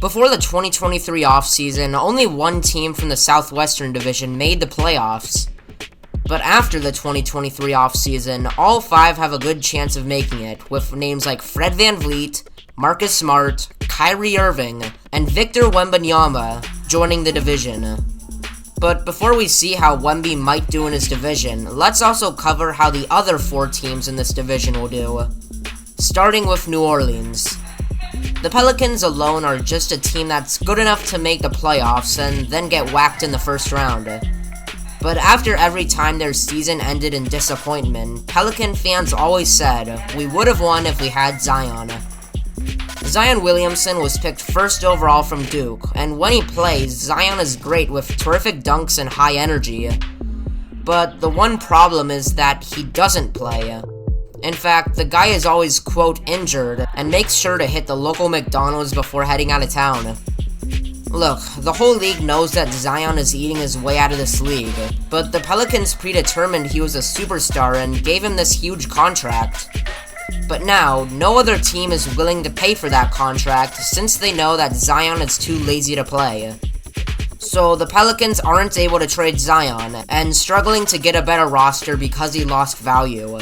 Before the 2023 offseason, only one team from the Southwestern Division made the playoffs. But after the 2023 offseason, all five have a good chance of making it, with names like Fred VanVleet, Marcus Smart, Kyrie Irving, and Victor Wembanyama joining the division. But before we see how Wemby might do in his division, let's also cover how the other four teams in this division will do. Starting with New Orleans. The Pelicans alone are just a team that's good enough to make the playoffs and then get whacked in the first round. But after every time their season ended in disappointment, Pelican fans always said, "We would have won if we had Zion." Zion Williamson was picked first overall from Duke, and when he plays, Zion is great with terrific dunks and high energy. But the one problem is that he doesn't play. In fact, the guy is always, quote, injured, and makes sure to hit the local McDonald's before heading out of town. Look, the whole league knows that Zion is eating his way out of this league, but the Pelicans predetermined he was a superstar and gave him this huge contract. But now, no other team is willing to pay for that contract since they know that Zion is too lazy to play. So the Pelicans aren't able to trade Zion, and struggling to get a better roster because he lost value.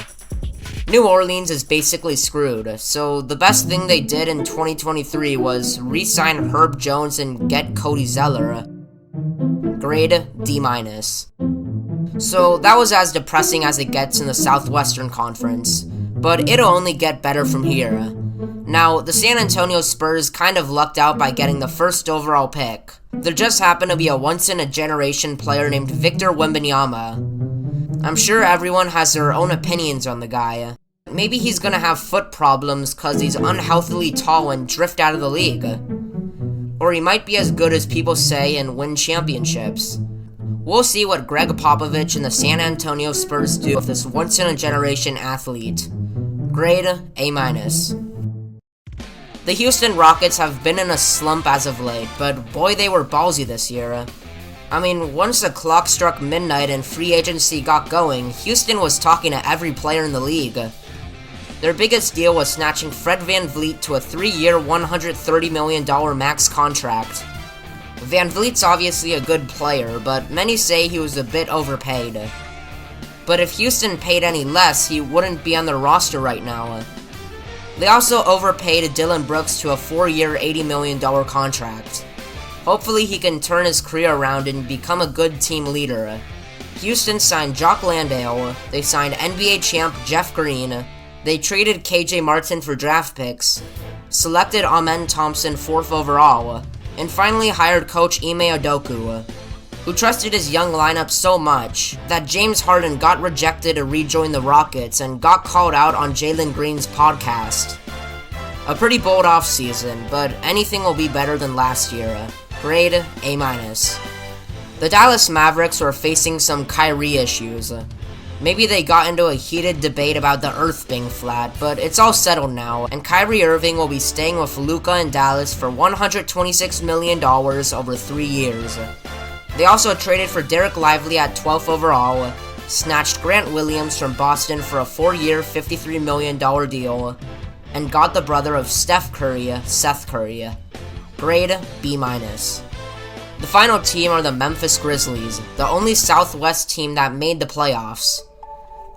New Orleans is basically screwed, so the best thing they did in 2023 was re-sign Herb Jones and get Cody Zeller. Grade D-. So that was as depressing as it gets in the Southwestern Conference, but it'll only get better from here. Now, the San Antonio Spurs kind of lucked out by getting the first overall pick. There just happened to be a once-in-a-generation player named Victor Wembanyama. I'm sure everyone has their own opinions on the guy. Maybe he's gonna have foot problems cause he's unhealthily tall and drift out of the league. Or he might be as good as people say and win championships. We'll see what Greg Popovich and the San Antonio Spurs do with this once-in-a-generation athlete. Grade A-. The Houston Rockets have been in a slump as of late, but boy they were ballsy this year. I mean, once the clock struck midnight and free agency got going, Houston was talking to every player in the league. Their biggest deal was snatching Fred VanVleet to a 3-year, $130 million max contract. VanVleet's obviously a good player, but many say he was a bit overpaid. But if Houston paid any less, he wouldn't be on their roster right now. They also overpaid Dillon Brooks to a 4-year, $80 million contract. Hopefully he can turn his career around and become a good team leader. Houston signed Jock Landale, they signed NBA champ Jeff Green, they traded KJ Martin for draft picks, selected Amen Thompson 4th overall, and finally hired coach Ime Udoka, who trusted his young lineup so much that James Harden got rejected to rejoin the Rockets and got called out on Jalen Green's podcast. A pretty bold offseason, but anything will be better than last year. Grade A-. The Dallas Mavericks were facing some Kyrie issues. Maybe they got into a heated debate about the Earth being flat, but it's all settled now, and Kyrie Irving will be staying with Luka in Dallas for $126 million over 3 years. They also traded for Derek Lively at 12th overall, snatched Grant Williams from Boston for a 4-year, $53 million deal, and got the brother of Steph Curry, Seth Curry. Grade B-. The final team are the Memphis Grizzlies, the only Southwest team that made the playoffs.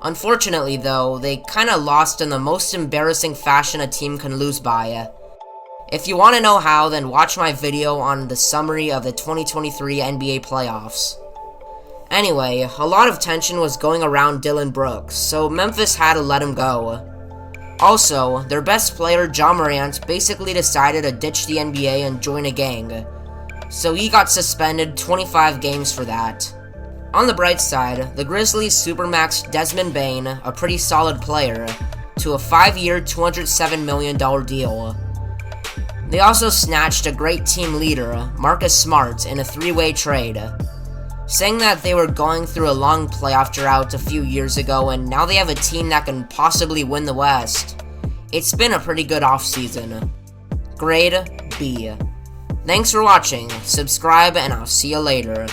Unfortunately, though, they kinda lost in the most embarrassing fashion a team can lose by. If you want to know how, then watch my video on the summary of the 2023 NBA playoffs. Anyway, a lot of tension was going around Dillon Brooks, so Memphis had to let him go. Also, their best player, Ja Morant, basically decided to ditch the NBA and join a gang, so he got suspended 25 games for that. On the bright side, the Grizzlies supermaxed Desmond Bane, a pretty solid player, to a 5-year, $207 million deal. They also snatched a great team leader, Marcus Smart, in a 3-way trade, saying that they were going through a long playoff drought a few years ago and now they have a team that can possibly win the West. It's been a pretty good offseason. Grade B. Thanks for watching, subscribe, and I'll see you later.